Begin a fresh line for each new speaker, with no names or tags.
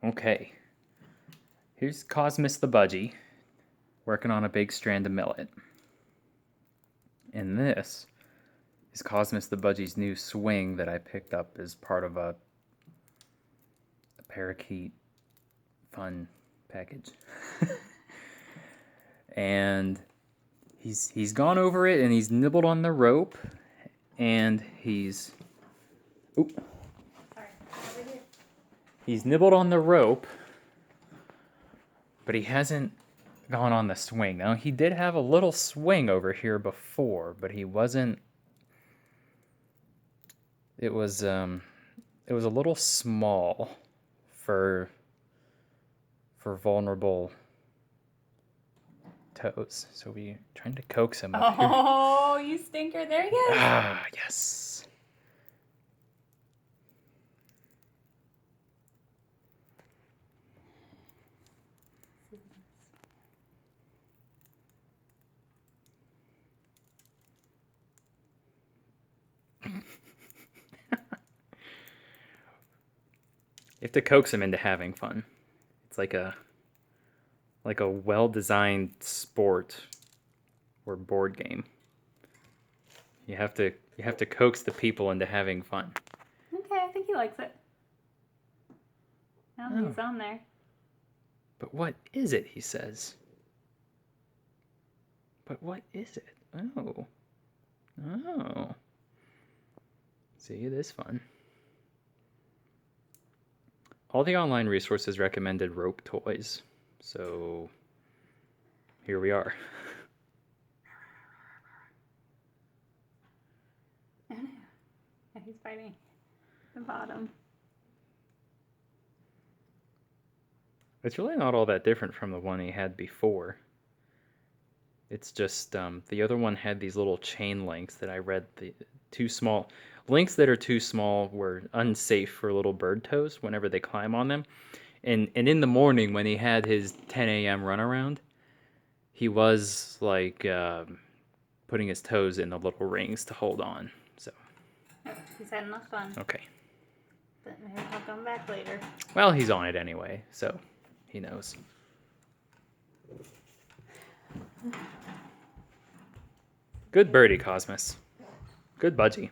Okay. Here's Κόσμas the Budgie working on a big strand of millet. And this is Κόσμas the Budgie's new swing that I picked up as part of a parakeet fun package. And he's gone over it and he's nibbled on the rope and he's he's nibbled on the rope, but he hasn't gone on the swing. Now, he did have a little swing over here before, but he wasn't... It was a little small for vulnerable toes. So we're trying to coax him up here.
Oh, you stinker. There he is.
Ah, yes. You have to coax him into having fun. It's like a well-designed sport or board game. You have to coax the people into having fun.
Okay, I think he likes it. Now he's on there.
But what is it, he says. But what is it? Oh. Oh. See, it is fun. All the online resources recommended rope toys, so here we are.
Yeah, he's fighting the bottom.
It's really not all that different from the one he had before. It's just the other one had these little chain links that I read too small. Links that are too small were unsafe for little bird toes whenever they climb on them. And in the morning when he had his 10 a.m. runaround, he was like putting his toes in the little rings to hold on. So
he's had enough fun.
Okay.
But maybe he'll come back later.
Well, he's on it anyway, so he knows. Good birdie, Κόσμas. Good budgie.